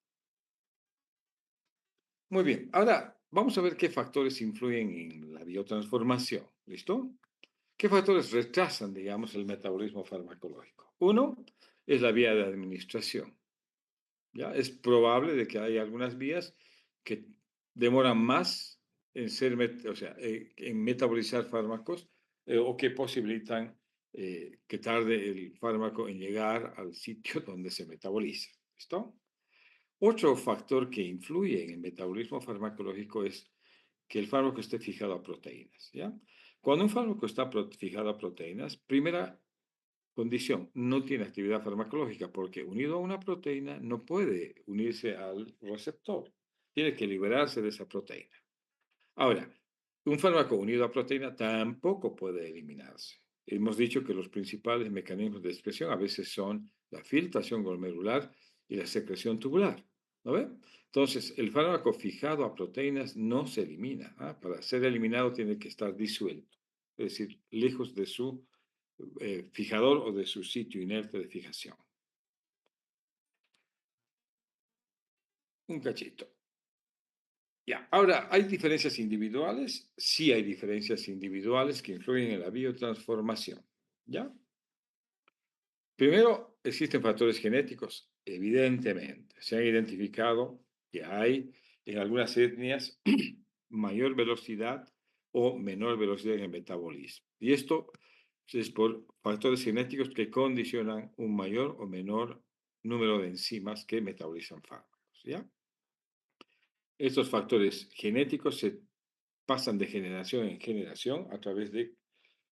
Muy bien, ahora vamos a ver qué factores influyen en la biotransformación. ¿Listo? ¿Qué factores retrasan, digamos, el metabolismo farmacológico? Uno es la vía de administración. ¿Ya? Es probable de que hay algunas vías que demoran más en o sea, en metabolizar fármacos o que posibilitan que tarde el fármaco en llegar al sitio donde se metaboliza. ¿Listo? Otro factor que influye en el metabolismo farmacológico es que el fármaco esté fijado a proteínas, ¿ya? Cuando un fármaco está fijado a proteínas, primera condición, no tiene actividad farmacológica porque unido a una proteína no puede unirse al receptor. Tiene que liberarse de esa proteína. Ahora, un fármaco unido a proteína tampoco puede eliminarse. Hemos dicho que los principales mecanismos de expresión a veces son la filtración glomerular y la secreción tubular. ¿No ve? Entonces, el fármaco fijado a proteínas no se elimina. ¿Ah? Para ser eliminado tiene que estar disuelto, es decir, lejos de su fijador o de su sitio inerte de fijación. Un cachito. Ya, ahora, ¿hay diferencias individuales? Sí hay diferencias individuales que influyen en la biotransformación. ¿Ya? Primero, existen factores genéticos, evidentemente. Se han identificado que hay en algunas etnias mayor velocidad o menor velocidad en el metabolismo. Y esto es por factores genéticos que condicionan un mayor o menor número de enzimas que metabolizan fármacos. ¿Ya? Estos factores genéticos se pasan de generación en generación a través de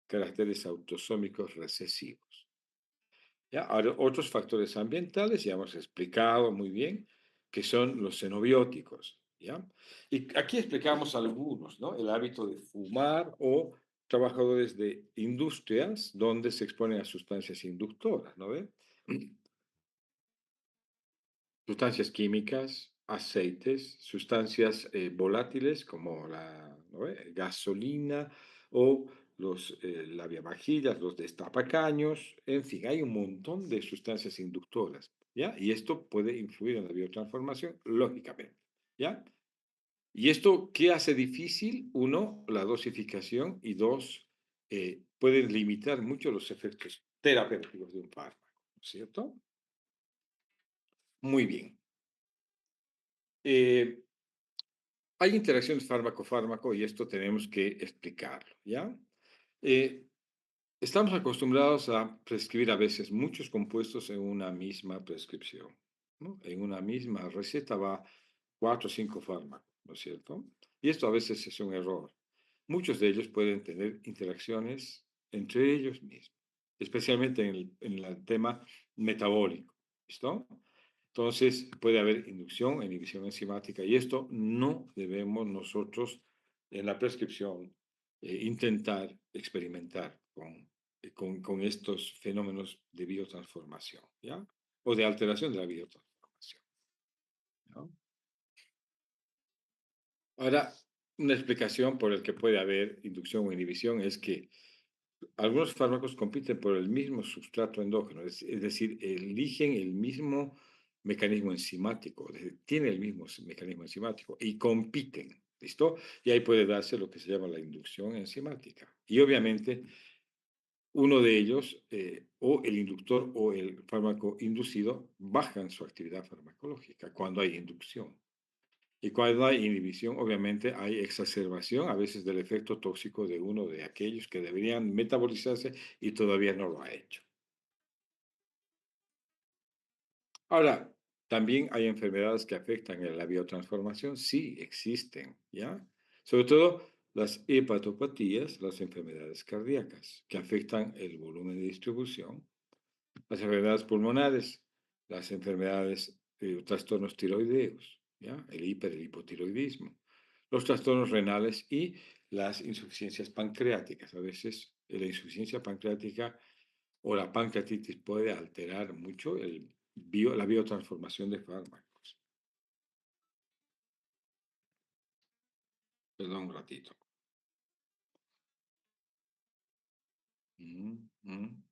caracteres autosómicos recesivos. ¿ya? Ahora, otros factores ambientales, ya hemos explicado muy bien, que son los xenobióticos, ¿ya? Y aquí explicamos algunos, ¿no? El hábito de fumar o trabajadores de industrias donde se exponen a sustancias inductoras, ¿no ve? Sustancias químicas, aceites, sustancias volátiles como la ¿no ve? Gasolina o los lavavajillas, los destapacaños, en fin, hay un montón de sustancias inductoras, ¿ya? Y esto puede influir en la biotransformación, lógicamente, ¿ya? ¿Y esto qué hace difícil? Uno, la dosificación y dos, pueden limitar mucho los efectos terapéuticos de un fármaco, ¿no es cierto? Muy bien. Eh, Hay interacciones fármaco-fármaco y esto tenemos que explicarlo, ¿ya? Eh, Estamos acostumbrados a prescribir a veces muchos compuestos en una misma prescripción, ¿no? En una misma receta va 4 o 5 fármacos, ¿no es cierto? Y esto a veces es un error. Muchos de ellos pueden tener interacciones entre ellos mismos, especialmente en el tema metabólico, ¿listo? Entonces puede haber inducción, inhibición enzimática y esto no debemos nosotros en la prescripción intentar experimentar con estos fenómenos de biotransformación, ¿ya? O de alteración de la biotransformación, ¿no? Ahora, una explicación por el que puede haber inducción o inhibición es que algunos fármacos compiten por el mismo sustrato endógeno, es decir, eligen el mismo mecanismo enzimático, tiene el mismo mecanismo enzimático y compiten, ¿listo? Y ahí puede darse lo que se llama la inducción enzimática. Y obviamente uno de ellos, o el inductor o el fármaco inducido, bajan su actividad farmacológica cuando hay inducción. Y cuando hay inhibición, obviamente hay exacerbación a veces del efecto tóxico de uno de aquellos que deberían metabolizarse y todavía no lo ha hecho. Ahora, también hay enfermedades que afectan a la biotransformación, sí existen, ¿ya? Sobre todo las hepatopatías, las enfermedades cardíacas, que afectan el volumen de distribución, las enfermedades pulmonares, las enfermedades, trastornos tiroideos, ¿ya? El hipotiroidismo, los trastornos renales y las insuficiencias pancreáticas. A veces la insuficiencia pancreática o la pancreatitis puede alterar mucho la biotransformación de fármacos. Perdón un ratito. Mm, mm.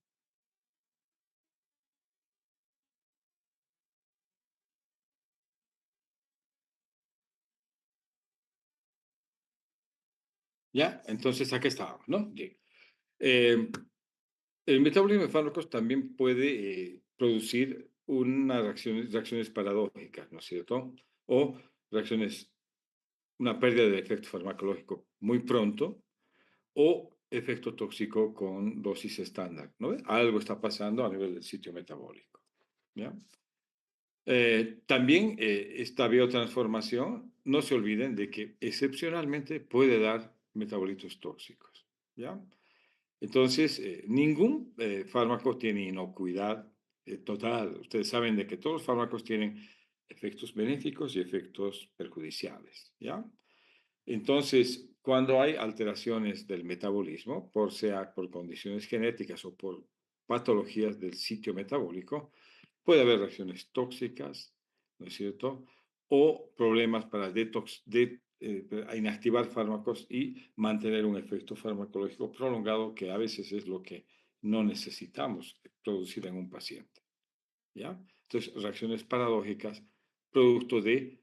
Ya, entonces aquí estábamos, ¿no? Bien. Eh, El metabolismo de fármacos también puede producir unas reacciones paradójicas, ¿no es cierto? O reacciones, una pérdida de efecto farmacológico muy pronto o efecto tóxico con dosis estándar, ¿no? Algo está pasando a nivel del sitio metabólico, ¿ya? También esta biotransformación, no se olviden de que excepcionalmente puede dar metabolitos tóxicos, ¿ya? Entonces, ningún fármaco tiene inocuidad total. Ustedes saben de que todos los fármacos tienen efectos benéficos y efectos perjudiciales, ¿ya? Entonces, cuando hay alteraciones del metabolismo, sea por condiciones genéticas o por patologías del sitio metabólico, puede haber reacciones tóxicas, ¿no es cierto? O problemas para inactivar fármacos y mantener un efecto farmacológico prolongado, que a veces es lo que no necesitamos producir en un paciente, ¿ya? Entonces, reacciones paradójicas, producto de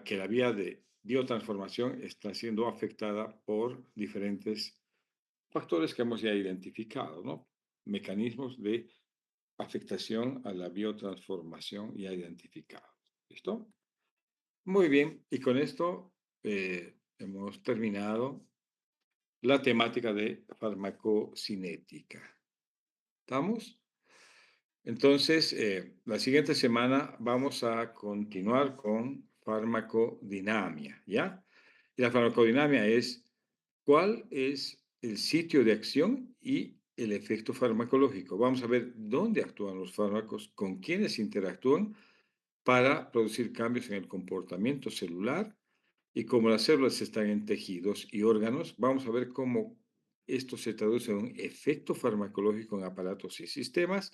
que la vía de biotransformación está siendo afectada por diferentes factores que hemos ya identificado, ¿no? Mecanismos de afectación a la biotransformación ya identificados. ¿Listo? Muy bien, y con esto hemos terminado la temática de farmacocinética. ¿Estamos? Entonces, la siguiente semana vamos a continuar con farmacodinamia, ¿ya? Y la farmacodinamia es cuál es el sitio de acción y el efecto farmacológico. Vamos a ver dónde actúan los fármacos, con quiénes interactúan para producir cambios en el comportamiento celular y como las células están en tejidos y órganos, vamos a ver cómo esto se traduce en un efecto farmacológico en aparatos y sistemas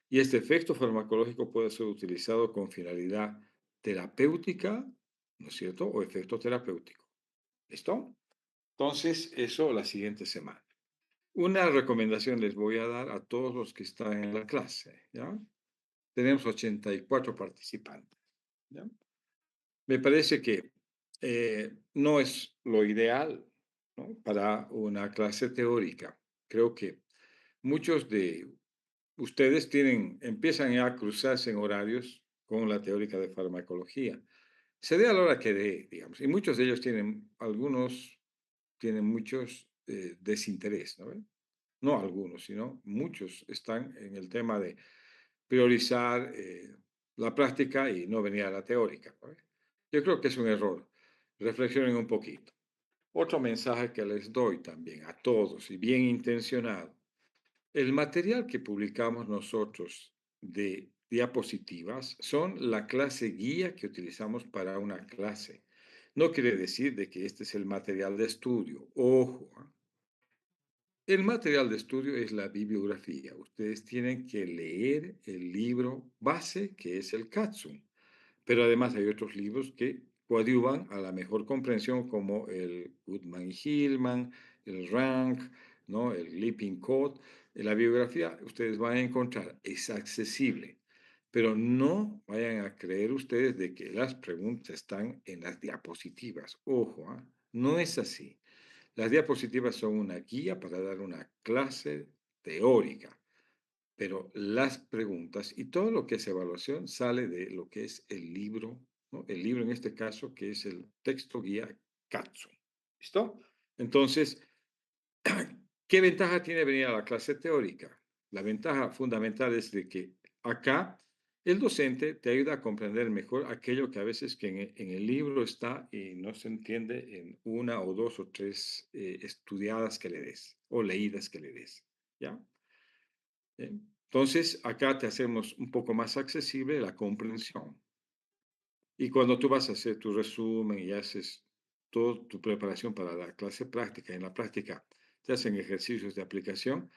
y este efecto farmacológico puede ser utilizado con finalidad terapéutica, ¿no es cierto? O efecto terapéutico. ¿Listo? Entonces, eso la siguiente semana. Una recomendación les voy a dar a todos los que están en la clase, ¿ya? Tenemos 84 participantes, ¿ya? Me parece que no es lo ideal, ¿no? Para una clase teórica. Creo que muchos de ustedes empiezan ya a cruzarse en horarios con la teórica de farmacología. Se dé a la hora que dé, digamos, y muchos de ellos algunos tienen muchos desinterés, ¿no? No algunos, sino muchos están en el tema de priorizar la práctica y no venir a la teórica, ¿no? Yo creo que es un error. Reflexionen un poquito. Otro mensaje que les doy también a todos y bien intencionado. El material que publicamos nosotros de diapositivas son la clase guía que utilizamos para una clase. No quiere decir de que este es el material de estudio. Ojo, ¿ah? El material de estudio es la bibliografía. Ustedes tienen que leer el libro base que es el Katsun. Pero además hay otros libros que coadyuvan a la mejor comprensión, como el Goodman y Hillman, el Rank, ¿no? El Leaping Code. En la bibliografía ustedes van a encontrar, es accesible, pero no vayan a creer ustedes de que las preguntas están en las diapositivas. Ojo, ¿ah? No es así. Las diapositivas son una guía para dar una clase teórica, pero las preguntas y todo lo que es evaluación sale de lo que es el libro, ¿no? El libro en este caso, que es el texto guía Katsu. ¿Listo? Entonces, ¿qué ventaja tiene venir a la clase teórica? La ventaja fundamental es de que acá el docente te ayuda a comprender mejor aquello que a veces que en el libro está y no se entiende en una o dos o tres estudiadas que le des o leídas que le des. ¿Ya? Entonces, acá te hacemos un poco más accesible la comprensión. Y cuando tú vas a hacer tu resumen y haces toda tu preparación para la clase práctica, en la práctica te hacen ejercicios de aplicación,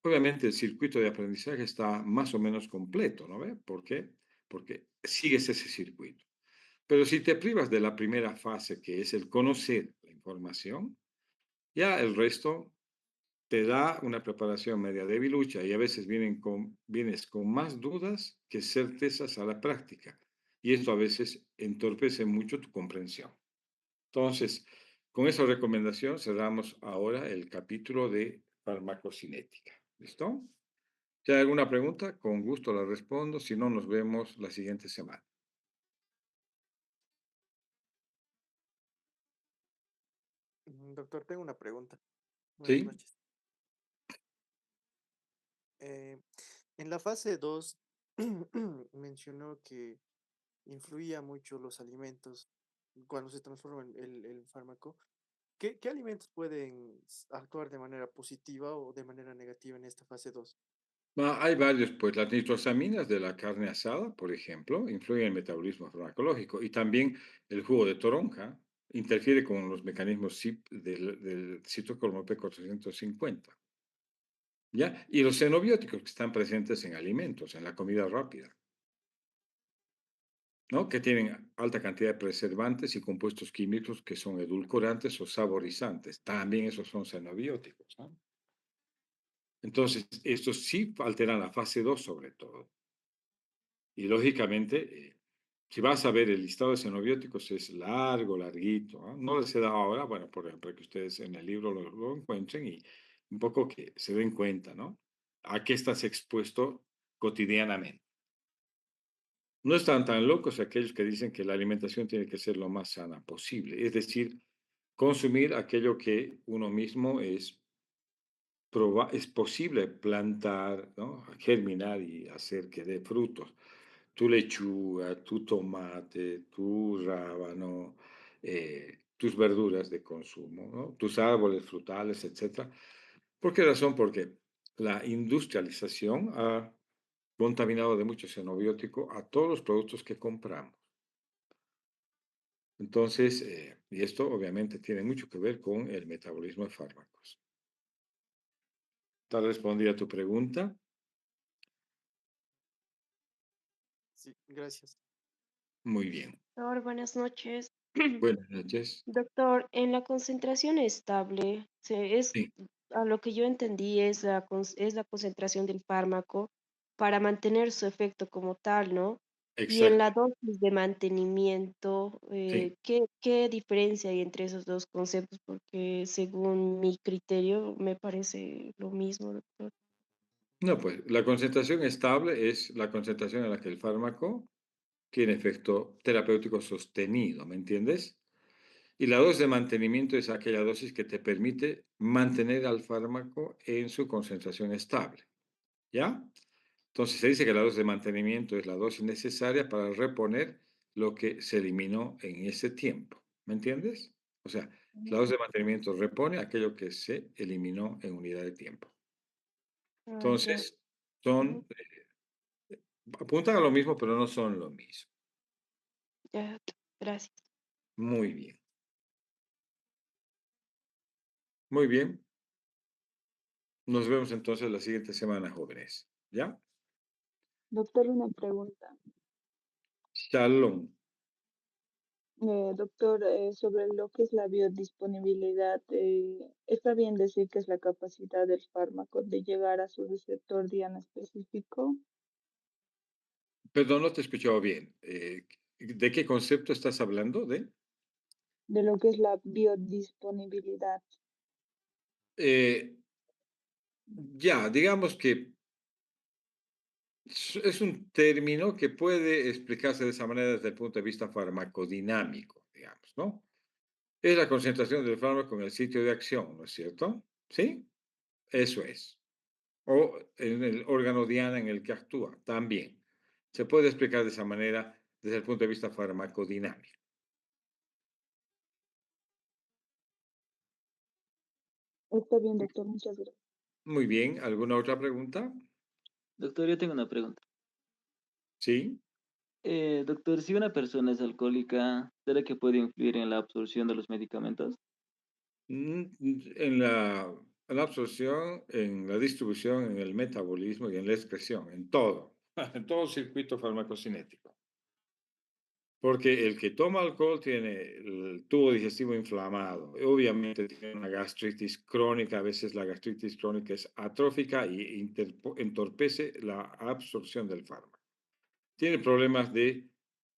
obviamente el circuito de aprendizaje está más o menos completo, ¿no ve? ¿Por qué? Porque sigues ese circuito. Pero si te privas de la primera fase, que es el conocer la información, ya el resto te da una preparación media debilucha y a veces vienes con más dudas que certezas a la práctica. Y esto a veces entorpece mucho tu comprensión. Entonces, con esa recomendación cerramos ahora el capítulo de farmacocinética. ¿Listo? Si hay alguna pregunta, con gusto la respondo. Si no, nos vemos la siguiente semana. Doctor, tengo una pregunta. Buenas ¿Sí? noches. Eh, en la fase 2 mencionó que influía mucho los alimentos cuando se transforma el fármaco. ¿Qué alimentos pueden actuar de manera positiva o de manera negativa en esta fase 2? Hay varios, pues las nitrosaminas de la carne asada, por ejemplo, influyen en el metabolismo farmacológico y también el jugo de toronja interfiere con los mecanismos CYP del citocromo P450, ¿ya? Y los xenobióticos que están presentes en alimentos, en la comida rápida, ¿no? Que tienen alta cantidad de preservantes y compuestos químicos que son edulcorantes o saborizantes. También esos son xenobióticos, ¿no? Entonces, estos sí alteran la fase 2 sobre todo. Y lógicamente, si vas a ver el listado de xenobióticos es largo, larguito, ¿no? No les he dado ahora, bueno, por ejemplo, que ustedes en el libro lo encuentren y un poco que se den cuenta, ¿no? A qué estás expuesto cotidianamente. No están tan locos aquellos que dicen que la alimentación tiene que ser lo más sana posible, es decir, consumir aquello que uno mismo es posible plantar, ¿no? Germinar y hacer que dé frutos. Tu lechuga, tu tomate, tu rábano, tus verduras de consumo, ¿no? Tus árboles frutales, etcétera. ¿Por qué razón? Porque la industrialización ha contaminado de mucho xenobiótico a todos los productos que compramos. Entonces, y esto obviamente tiene mucho que ver con el metabolismo de fármacos. ¿Tal respondí a tu pregunta? Sí, gracias. Muy bien. Doctor, buenas noches. Buenas noches. Doctor, en la concentración estable, Sí, a lo que yo entendí, es la concentración del fármaco para mantener su efecto como tal, ¿no? Y en exacto. la dosis de mantenimiento, Sí. ¿qué diferencia hay entre esos dos conceptos? Porque según mi criterio me parece lo mismo, doctor. No, pues la concentración estable es la concentración en la que el fármaco tiene efecto terapéutico sostenido, ¿me entiendes? Y la dosis de mantenimiento es aquella dosis que te permite mantener al fármaco en su concentración estable, ¿ya? Entonces se dice que la dosis de mantenimiento es la dosis necesaria para reponer lo que se eliminó en ese tiempo, ¿me entiendes? O sea, la dosis de mantenimiento repone aquello que se eliminó en unidad de tiempo. Ah, ya. Entonces, Ujú. son, apuntan a lo mismo, pero no son lo mismo. Ya, doctor. Gracias. Muy bien, muy bien. Nos vemos entonces la siguiente semana, jóvenes. ¿Ya? Doctor, una pregunta. Shalom. Doctor, sobre lo que es la biodisponibilidad, ¿está bien decir que es la capacidad del fármaco de llegar a su receptor diana específico? Perdón, no te he escuchado bien. ¿De qué concepto estás hablando? ¿De? De lo que es la biodisponibilidad. Eh, ya, digamos que es un término que puede explicarse de esa manera desde el punto de vista farmacodinámico, digamos, ¿no? Es la concentración del fármaco en el sitio de acción, ¿no es cierto? ¿Sí? Eso es. O en el órgano diana en el que actúa, también. Se puede explicar de esa manera desde el punto de vista farmacodinámico. Está bien, doctor, muchas gracias. Muy bien, ¿alguna otra pregunta? Doctor, yo tengo una pregunta. Sí. Doctor, si una persona es alcohólica, ¿será que puede influir en la absorción de los medicamentos? En la absorción, en la distribución, en el metabolismo y en la excreción, en todo, en todo el circuito farmacocinético. Porque el que toma alcohol tiene el tubo digestivo inflamado, obviamente tiene una gastritis crónica, a veces la gastritis crónica es atrófica y entorpece la absorción del fármaco. Tiene problemas de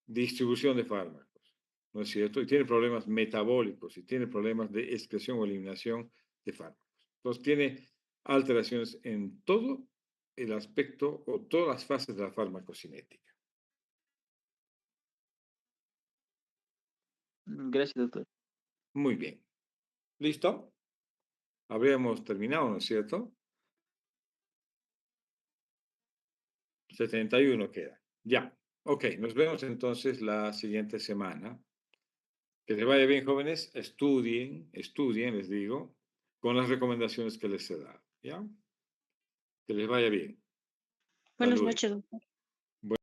distribución de fármacos, ¿no es cierto? Y tiene problemas metabólicos y tiene problemas de excreción o eliminación de fármacos. Entonces tiene alteraciones en todo el aspecto o todas las fases de la farmacocinética. Gracias, doctor. Muy bien. ¿Listo? Habríamos terminado, ¿no es cierto? 71 queda. Ya. Ok, nos vemos entonces la siguiente semana. Que les vaya bien, jóvenes. Estudien, estudien, les digo, con las recomendaciones que les he dado. ¿Ya? Que les vaya bien. Hasta Buenas luego. noches, doctor.